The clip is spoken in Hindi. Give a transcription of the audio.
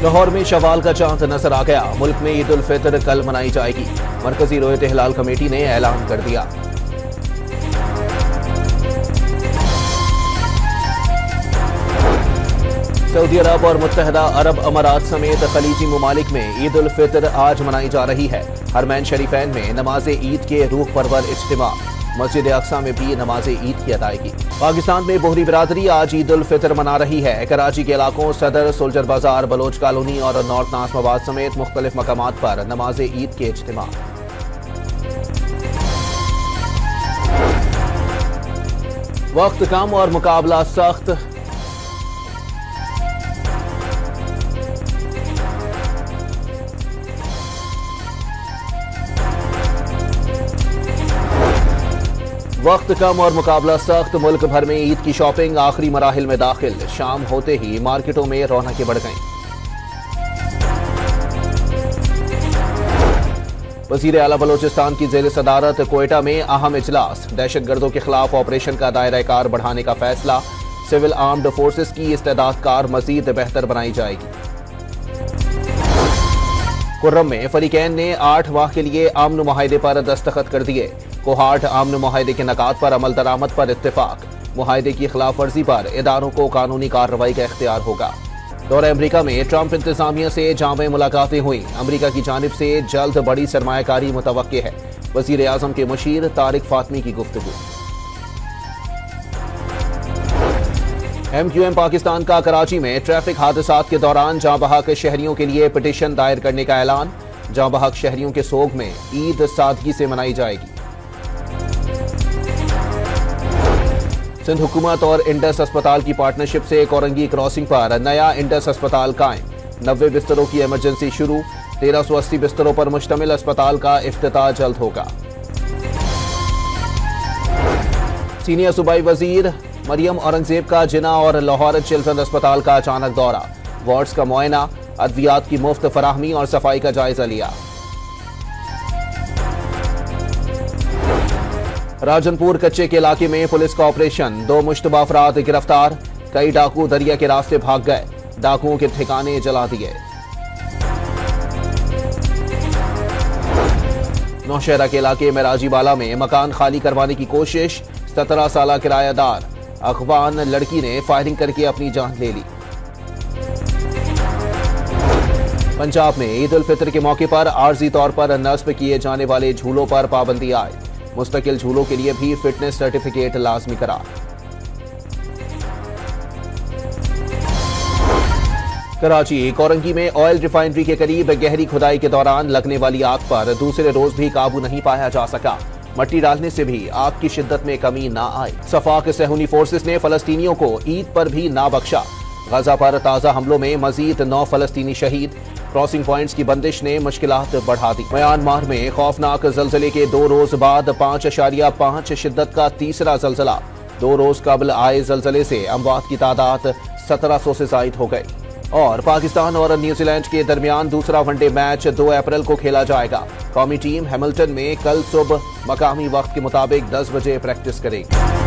लाहौर में शवाल का चांद नजर आ गया। मुल्क में ईद उल फितर कल मनाई जाएगी। मरकजी रोयत हिलाल कमेटी ने ऐलान कर दिया। सऊदी अरब और मुत्तहदा अरब अमारात समेत खलीजी ममालिक में ईद उल फितर आज मनाई जा रही है। हरमैन शरीफैन में नमाज ईद के रूह परवर इज्तिमा। मस्जिद अक्सा में भी नमाज ईद की अदायगी। पाकिस्तान में बोहरी बिरादरी आज ईद उल फितर मना रही है। कराची के इलाकों सदर, सोल्जर बाजार, बलोच कॉलोनी और नॉर्थ नाज़िमाबाद समेत मुख्तलिफ मकामात पर नमाज ईद के इज्तिमा। वक्त कम और मुकाबला सख्त। वक्त कम और मुकाबला सख्त। मुल्क भर में ईद की शॉपिंग आखिरी मराहिल में दाखिल। शाम होते ही मार्केटों में रौनकें बढ़ गईं। वजीर आला बलोचिस्तान की जेर सदारत कोयटा में अहम इजलास। दहशतगर्दों के खिलाफ ऑपरेशन का दायरा कार बढ़ाने का फैसला। सिविल आर्म्ड फोर्सेस की इस्तेदाद कार मजीद बेहतर बनाई जाएगी। कुर्रम में फरीकैन ने 8 माह के लिए अमन मुआहदे पर दस्तखत कर दिए। कोहाट अमन मुआहदे के नकात पर अमल दरामद पर इत्तेफाक। मुआहदे की खिलाफ वर्जी पर इदारों को कानूनी कार्रवाई का इख्तियार होगा। दौरे अमरीका में ट्रंप इंतजामिया से जामे मुलाकातें हुई। अमरीका की जानिब से जल्द बड़ी सरमायाकारी मुतवक्के है। वजीर आजम के मुशीर तारिक फातमी की गुफ्तगू। MQM पाकिस्तान का कराची में ट्रैफिक हादसात के दौरान जाँ बहक शहरियों के लिए पिटीशन दायर करने का ऐलान। जाँ बहक शहरियों के सोग में ईद सादगी से मनाई जाएगी। सिंध हुकूमत और इंडस अस्पताल की पार्टनरशिप से कोरंगी क्रॉसिंग पर नया इंडस अस्पताल कायम। 90 बिस्तरों की इमरजेंसी शुरू। 1380 बिस्तरों पर मुश्तमिल अस्पताल का इफ्तिताह जल्द होगा। सीनियर सूबाई वजीर मरियम औरंगजेब का जिना और लाहौर चिल्ड्रन अस्पताल का अचानक दौरा। वार्ड्स का मुआयना, अद्वियात की मुफ्त फराहमी और सफाई का जायजा लिया। राजनपुर कच्चे के इलाके में पुलिस का ऑपरेशन। 2 मुश्तबा अफराद गिरफ्तार। कई डाकू दरिया के रास्ते भाग गए। डाकुओं के ठिकाने जला दिए। नौशहरा के इलाके में राजीवाला में मकान खाली करवाने की कोशिश। 17 साल किरायादार अखबान लड़की ने फायरिंग करके अपनी जान ले ली। पंजाब में ईद उल फितर के मौके पर आर्जी तौर पर नस्ब किए जाने वाले झूलों पर पाबंदी आए। मुस्तकिल झूलों के लिए भी फिटनेस सर्टिफिकेट लाजमी करार। कराची कोरंगी में ऑयल रिफाइनरी के करीब गहरी खुदाई के दौरान लगने वाली आग पर दूसरे रोज भी काबू नहीं पाया जा सका। मट्टी डालने से भी आग की शिद्दत में कमी ना आई। सफाक सहूनी फोर्सेस ने फलस्तीनियों को ईद पर भी ना बख्शा। गजा पर ताजा हमलों में मजीद 9 फलस्तीनी शहीद। क्रॉसिंग पॉइंट्स की बंदिश ने मुश्किलात बढ़ा दी। म्यांमार में खौफनाक जलजले के 2 रोज बाद 5.5 शिद्दत का तीसरा जलजला। 2 रोज कबल आए जलजले से अमवात की तादाद 1700 से जायद हो गई। और पाकिस्तान और न्यूजीलैंड के दरमियान दूसरा वनडे मैच 2 अप्रैल को खेला जाएगा। कौमी टीम हैमिल्टन में कल सुबह मकामी वक्त के मुताबिक 10 बजे प्रैक्टिस करेगी।